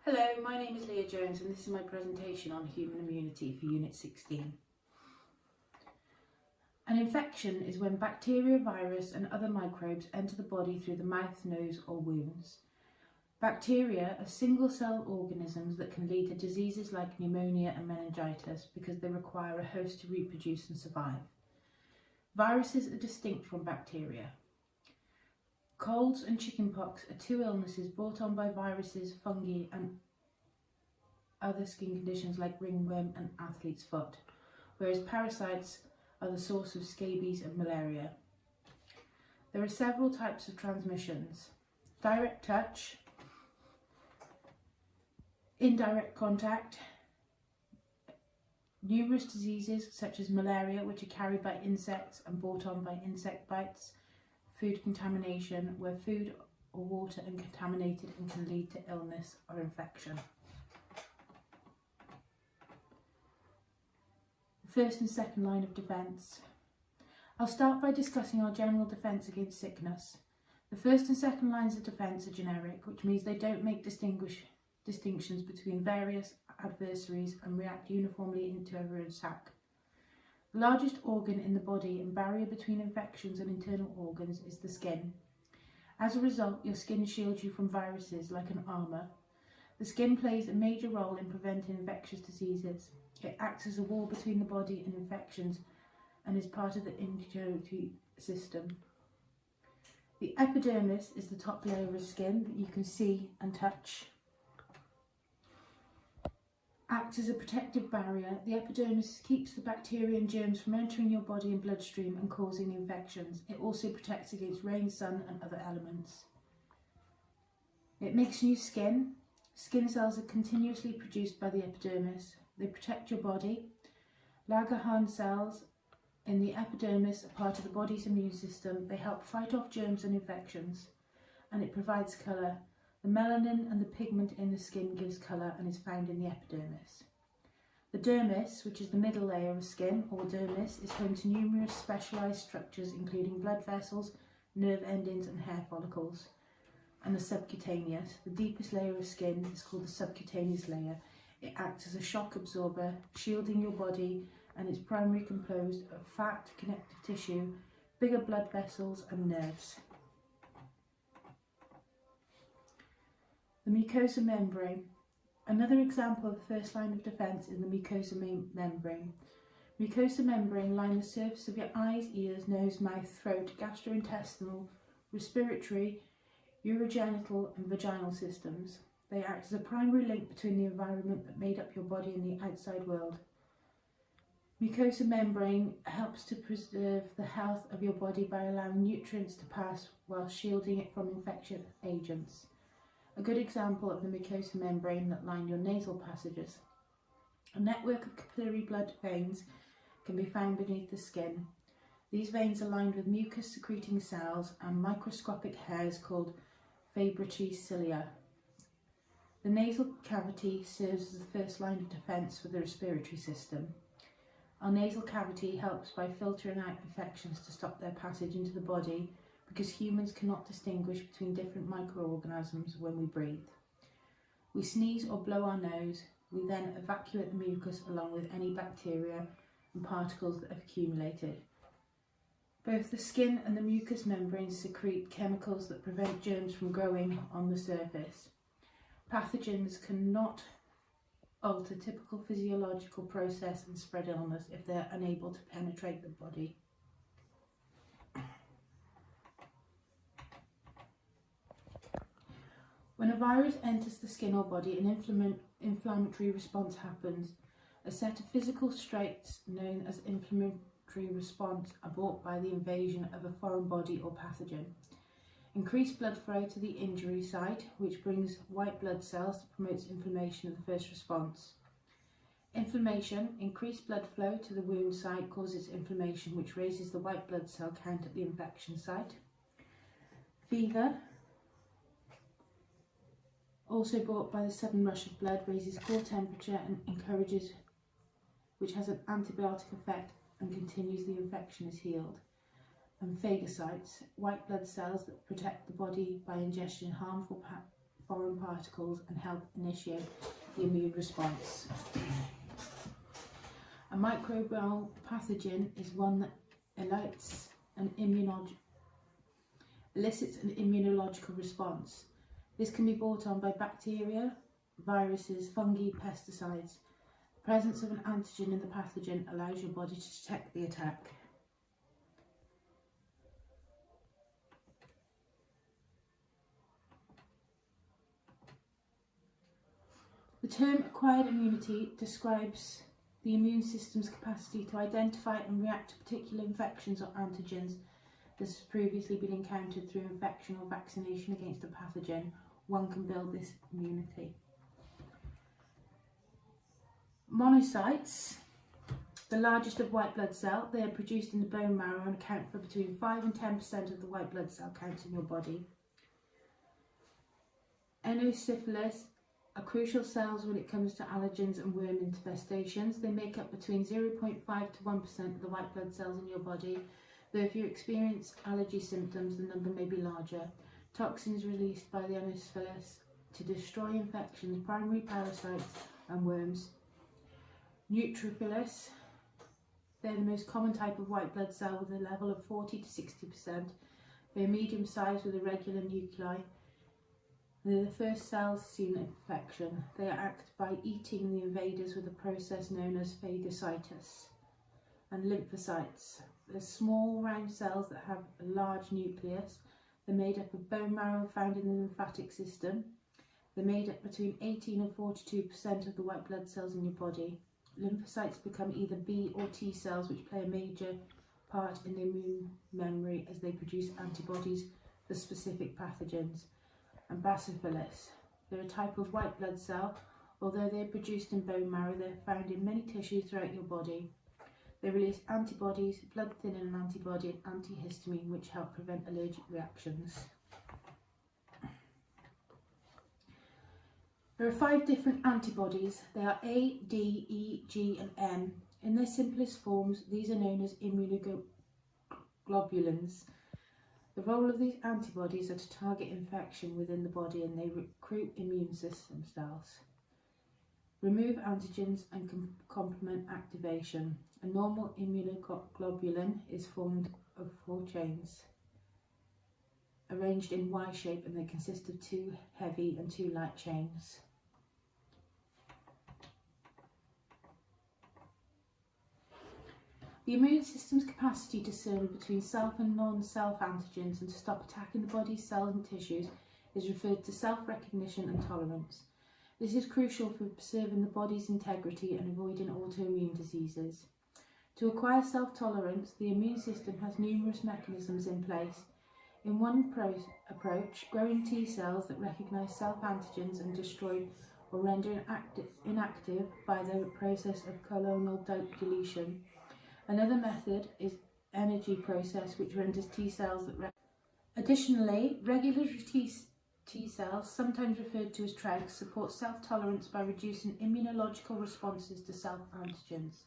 Hello, my name is Leah Jones and this is my presentation on human immunity for Unit 16. An infection is when bacteria, virus and other microbes enter the body through the mouth, nose or wounds. Bacteria are single-cell organisms that can lead to diseases like pneumonia and meningitis because they require a host to reproduce and survive. Viruses are distinct from bacteria. Colds and chickenpox are two illnesses brought on by viruses, fungi and other skin conditions like ringworm and athlete's foot, whereas parasites are the source of scabies and malaria. There are several types of transmissions: direct touch, indirect contact, numerous diseases such as malaria, which are carried by insects and brought on by insect bites, food contamination, where food or water are contaminated and can lead to illness or infection. First and second line of defence. I'll start by discussing our general defence against sickness. The first and second lines of defence are generic, which means they don't make distinctions between various adversaries and react uniformly into every attack. The largest organ in the body and barrier between infections and internal organs is the skin. As a result, your skin shields you from viruses like an armour. The skin plays a major role in preventing infectious diseases. It acts as a wall between the body and infections and is part of the immunity system. The epidermis is the top layer of skin that you can see and touch. Acts as a protective barrier. The epidermis keeps the bacteria and germs from entering your body and bloodstream and causing infections. It also protects against rain, sun and other elements. It makes new skin. Skin cells are continuously produced by the epidermis. They protect your body. Langerhans cells in the epidermis are part of the body's immune system. They help fight off germs and infections, and it provides colour. The melanin and the pigment in the skin gives colour and is found in the epidermis. The dermis, which is the middle layer of skin, or dermis, is home to numerous specialised structures including blood vessels, nerve endings and hair follicles. And the subcutaneous, the deepest layer of skin, is called the subcutaneous layer. It acts as a shock absorber, shielding your body, and is primarily composed of fat, connective tissue, bigger blood vessels and nerves. The mucosal membrane. Another example of the first line of defence is the mucosal membrane. Mucosal membrane line the surface of your eyes, ears, nose, mouth, throat, gastrointestinal, respiratory, urogenital and vaginal systems. They act as a primary link between the environment that made up your body and the outside world. Mucosal membrane helps to preserve the health of your body by allowing nutrients to pass while shielding it from infectious agents. A good example of the mucosal membrane that line your nasal passages. A network of capillary blood veins can be found beneath the skin. These veins are lined with mucus-secreting cells and microscopic hairs called Fabry cilia. The nasal cavity serves as the first line of defence for the respiratory system. Our nasal cavity helps by filtering out infections to stop their passage into the body, because humans cannot distinguish between different microorganisms when we breathe. We sneeze or blow our nose. We then evacuate the mucus along with any bacteria and particles that have accumulated. Both the skin and the mucous membranes secrete chemicals that prevent germs from growing on the surface. Pathogens cannot alter typical physiological process and spread illness if they are unable to penetrate the body. When a virus enters the skin or body, an inflammatory response happens. A set of physical traits known as inflammatory response are brought by the invasion of a foreign body or pathogen. Increased blood flow to the injury site, which brings white blood cells that promotes inflammation of the first response. Inflammation, increased blood flow to the wound site causes inflammation, which raises the white blood cell count at the infection site. Fever, also brought by the sudden rush of blood, raises core temperature and encourages, which has an antibiotic effect and continues the infection is healed. And phagocytes, white blood cells that protect the body by ingestion harmful foreign particles and help initiate the immune response. A microbial pathogen is one that elicits an immunological response. This can be brought on by bacteria, viruses, fungi, pesticides. The presence of an antigen in the pathogen allows your body to detect the attack. The term acquired immunity describes the immune system's capacity to identify and react to particular infections or antigens that has previously been encountered through infection or vaccination against a pathogen. One can build this immunity. Monocytes, the largest of white blood cells, they are produced in the bone marrow and account for between 5 and 10% of the white blood cell count in your body. Eosinophils are crucial cells when it comes to allergens and worm infestations. They make up between 0.5 to 1% of the white blood cells in your body, though if you experience allergy symptoms, the number may be larger. Toxins released by the eosinophils to destroy infections, primary parasites and worms. Neutrophils, they're the most common type of white blood cell with a level of 40 to 60%. They're medium sized with irregular nuclei. They're the first cells seen in infection. They act by eating the invaders with a process known as phagocytosis. And lymphocytes. They're small round cells that have a large nucleus. They're made up of bone marrow found in the lymphatic system. They're made up between 18 and 42% of the white blood cells in your body. Lymphocytes become either B or T cells, which play a major part in the immune memory as they produce antibodies for specific pathogens. And basophils. They're a type of white blood cell. Although they're produced in bone marrow, they're found in many tissues throughout your body. They release antibodies, blood thinning antibody and antihistamine, which help prevent allergic reactions. There are 5 different antibodies. They are A, D, E, G and M. In their simplest forms, these are known as immunoglobulins. The role of these antibodies are to target infection within the body, and they recruit immune system cells, remove antigens and complement activation. A normal immunoglobulin is formed of 4 chains arranged in Y shape, and they consist of 2 heavy and 2 light chains. The immune system's capacity to discern between self and non-self antigens and to stop attacking the body's cells and tissues is referred to self-recognition and tolerance. This is crucial for preserving the body's integrity and avoiding autoimmune diseases. To acquire self-tolerance, the immune system has numerous mechanisms in place. In one approach, growing T cells that recognise self-antigens and destroy or render inactive by the process of clonal deletion. Another method is energy process, which renders T cells that Additionally, regulatory T cells, sometimes referred to as TREGs, support self-tolerance by reducing immunological responses to self-antigens.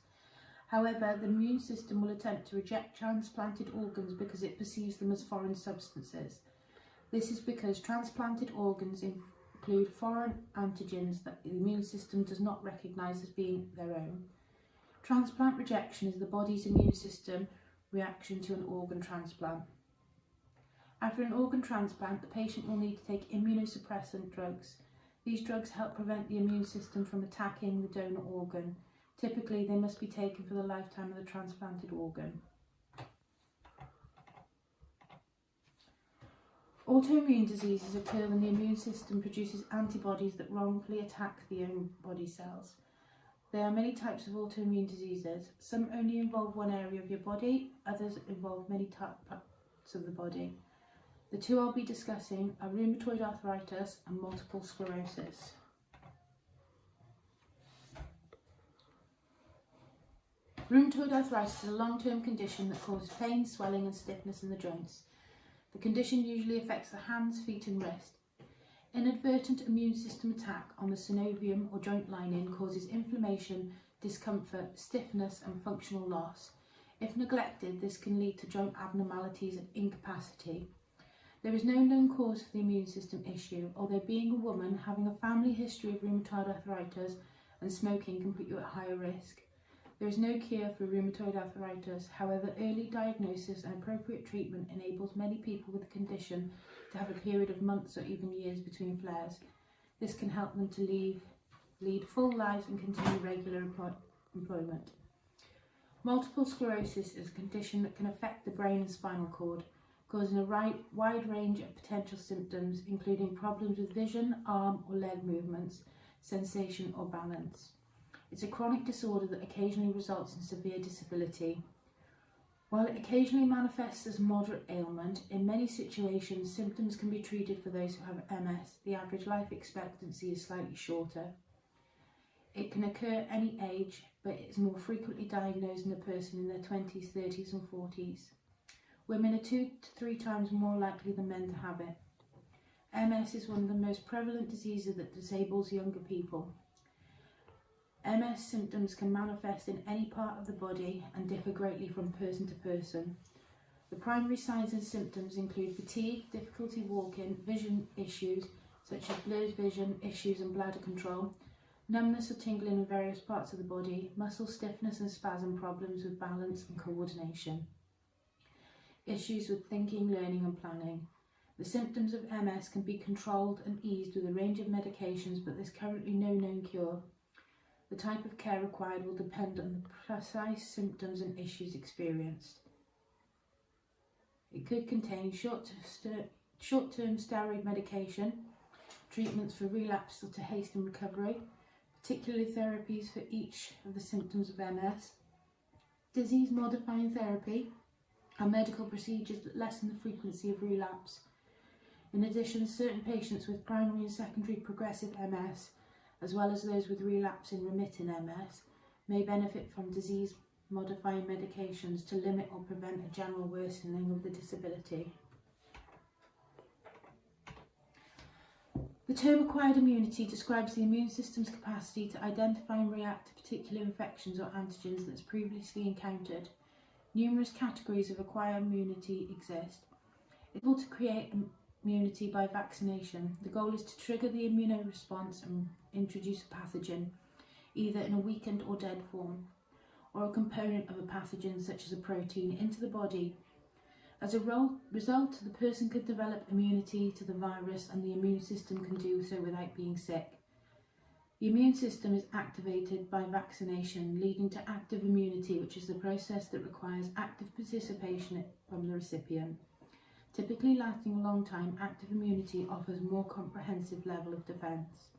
However, the immune system will attempt to reject transplanted organs because it perceives them as foreign substances. This is because transplanted organs include foreign antigens that the immune system does not recognise as being their own. Transplant rejection is the body's immune system reaction to an organ transplant. After an organ transplant, the patient will need to take immunosuppressant drugs. These drugs help prevent the immune system from attacking the donor organ. Typically, they must be taken for the lifetime of the transplanted organ. Autoimmune diseases occur when the immune system produces antibodies that wrongfully attack the own body cells. There are many types of autoimmune diseases. Some only involve one area of your body, others involve many parts of the body. The 2 I'll be discussing are rheumatoid arthritis and multiple sclerosis. Rheumatoid arthritis is a long-term condition that causes pain, swelling and stiffness in the joints. The condition usually affects the hands, feet and wrist. Inadvertent immune system attack on the synovium or joint lining causes inflammation, discomfort, stiffness and functional loss. If neglected, this can lead to joint abnormalities and incapacity. There is no known cause for the immune system issue, although being a woman, having a family history of rheumatoid arthritis and smoking can put you at higher risk. There is no cure for rheumatoid arthritis. However, early diagnosis and appropriate treatment enables many people with the condition to have a period of months or even years between flares. This can help them to lead full lives and continue regular employment. Multiple sclerosis is a condition that can affect the brain and spinal cord, causing a wide range of potential symptoms, including problems with vision, arm or leg movements, sensation or balance. It's a chronic disorder that occasionally results in severe disability. While it occasionally manifests as moderate ailment, in many situations symptoms can be treated. For those who have MS, the average life expectancy is slightly shorter. It can occur at any age, but it is more frequently diagnosed in a person in their 20s, 30s and 40s. Women are 2 to 3 times more likely than men to have it. MS is one of the most prevalent diseases that disables younger people. MS symptoms can manifest in any part of the body and differ greatly from person to person. The primary signs and symptoms include fatigue, difficulty walking, vision issues such as blurred vision, issues and bladder control, numbness or tingling in various parts of the body, muscle stiffness and spasm, problems with balance and coordination, issues with thinking, learning and planning. The symptoms of MS can be controlled and eased with a range of medications, but there's currently no known cure. The type of care required will depend on the precise symptoms and issues experienced. It could contain short-term steroid medication, treatments for relapse or to hasten recovery, particularly therapies for each of the symptoms of MS, disease-modifying therapy, and medical procedures that lessen the frequency of relapse. In addition, certain patients with primary and secondary progressive MS, as well as those with relapse and remitting MS, may benefit from disease-modifying medications to limit or prevent a general worsening of the disability. The term acquired immunity describes the immune system's capacity to identify and react to particular infections or antigens that's previously encountered. Numerous categories of acquired immunity exist. It's able to create immunity by vaccination. The goal is to trigger the immunoresponse and introduce a pathogen, either in a weakened or dead form, or a component of a pathogen such as a protein, into the body. As a result, the person could develop immunity to the virus and the immune system can do so without being sick. The immune system is activated by vaccination, leading to active immunity, which is the process that requires active participation from the recipient. Typically lasting a long time, active immunity offers a more comprehensive level of defence.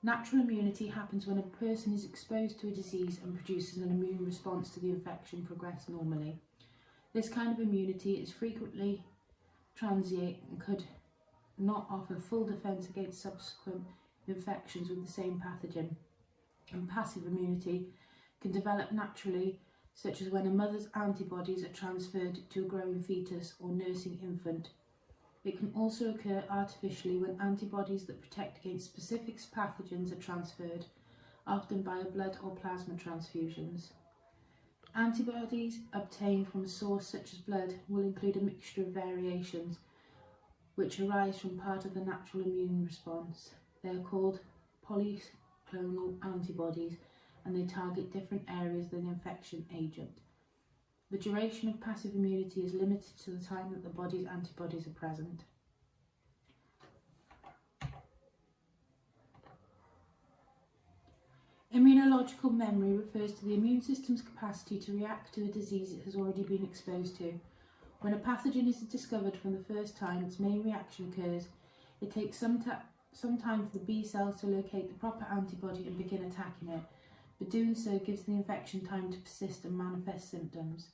Natural immunity happens when a person is exposed to a disease and produces an immune response to the infection progress normally. This kind of immunity is frequently transient and could not offer full defence against subsequent infections with the same pathogen. And passive immunity can develop naturally, such as when a mother's antibodies are transferred to a growing fetus or nursing infant. It can also occur artificially when antibodies that protect against specific pathogens are transferred, often via blood or plasma transfusions. Antibodies obtained from a source such as blood will include a mixture of variations which arise from part of the natural immune response. They are called polyclonal antibodies and they target different areas than the infection agent. The duration of passive immunity is limited to the time that the body's antibodies are present. Immunological memory refers to the immune system's capacity to react to a disease it has already been exposed to. When a pathogen is discovered for the first time, its main reaction occurs. It takes some time for the B cells to locate the proper antibody and begin attacking it, but doing so gives the infection time to persist and manifest symptoms.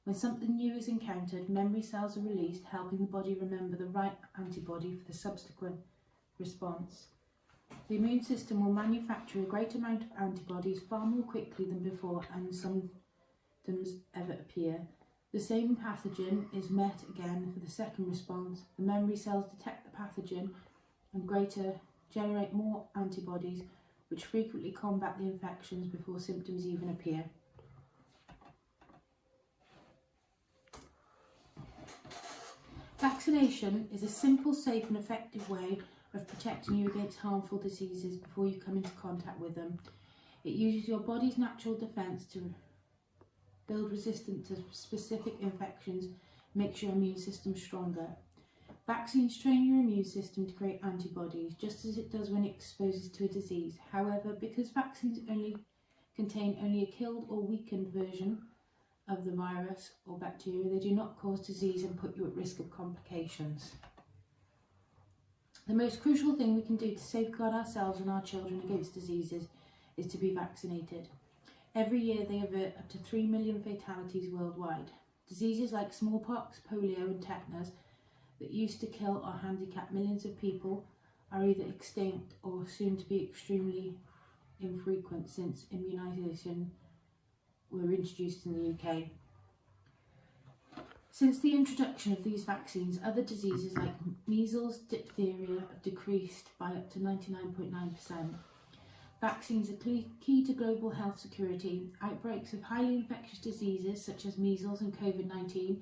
When something new is encountered, memory cells are released, helping the body remember the right antibody for the subsequent response. The immune system will manufacture a great amount of antibodies far more quickly than before, and symptoms ever appear. The same pathogen is met again for the second response. The memory cells detect the pathogen and generate more antibodies, which frequently combat the infections before symptoms even appear. Vaccination is a simple, safe and effective way of protecting you against harmful diseases before you come into contact with them. It uses your body's natural defence to build resistance to specific infections, makes your immune system stronger. Vaccines train your immune system to create antibodies, just as it does when it exposes to a disease. However, because vaccines contain only a killed or weakened version of the virus or bacteria, they do not cause disease and put you at risk of complications. The most crucial thing we can do to safeguard ourselves and our children against diseases is to be vaccinated. Every year they avert up to 3 million fatalities worldwide. Diseases like smallpox, polio and tetanus that used to kill or handicap millions of people are either extinct or soon to be extremely infrequent since immunisation were introduced in the UK. Since the introduction of these vaccines, other diseases like measles, diphtheria have decreased by up to 99.9%. Vaccines are key to global health security. Outbreaks of highly infectious diseases such as measles and COVID-19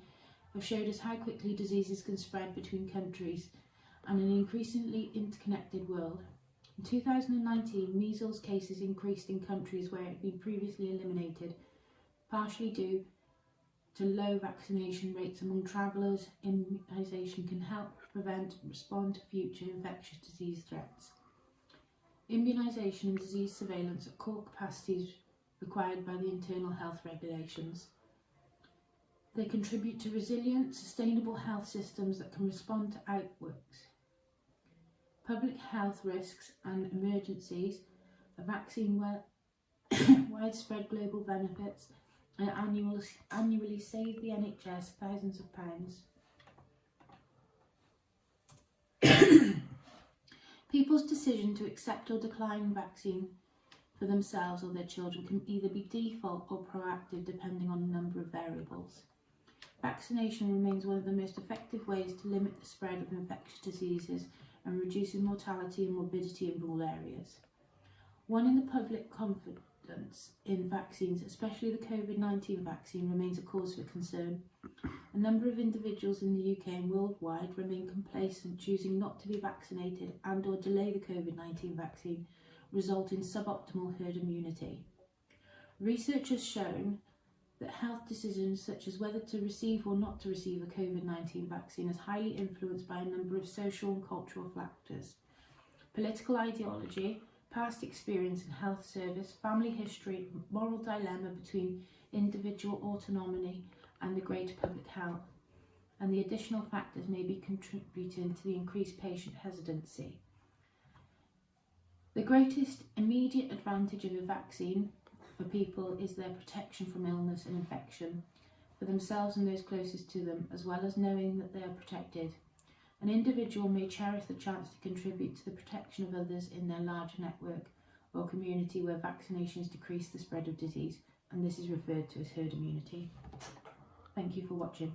have showed us how quickly diseases can spread between countries and an increasingly interconnected world. In 2019, measles cases increased in countries where it had been previously eliminated, partially due to low vaccination rates among travellers. Immunisation can help prevent and respond to future infectious disease threats. Immunisation and disease surveillance are core capacities required by the internal health regulations. They contribute to resilient, sustainable health systems that can respond to outbreaks, public health risks and emergencies. A vaccine widespread global benefits and annually save the NHS thousands of pounds. People's decision to accept or decline vaccine for themselves or their children can either be default or proactive depending on a number of variables. Vaccination remains one of the most effective ways to limit the spread of infectious diseases and reducing mortality and morbidity in rural areas. One in the public confidence in vaccines, especially the COVID-19 vaccine, remains a cause for concern. A number of individuals in the UK and worldwide remain complacent, choosing not to be vaccinated and or delay the COVID-19 vaccine, result in suboptimal herd immunity. Research has shown that health decisions such as whether to receive or not to receive a COVID-19 vaccine is highly influenced by a number of social and cultural factors. Political ideology, past experience in health service, family history, moral dilemma between individual autonomy and the greater public health, and the additional factors may be contributing to the increased patient hesitancy. The greatest immediate advantage of a vaccine for people is their protection from illness and infection, for themselves and those closest to them, as well as knowing that they are protected. An individual may cherish the chance to contribute to the protection of others in their larger network or community where vaccinations decrease the spread of disease, and this is referred to as herd immunity. Thank you for watching.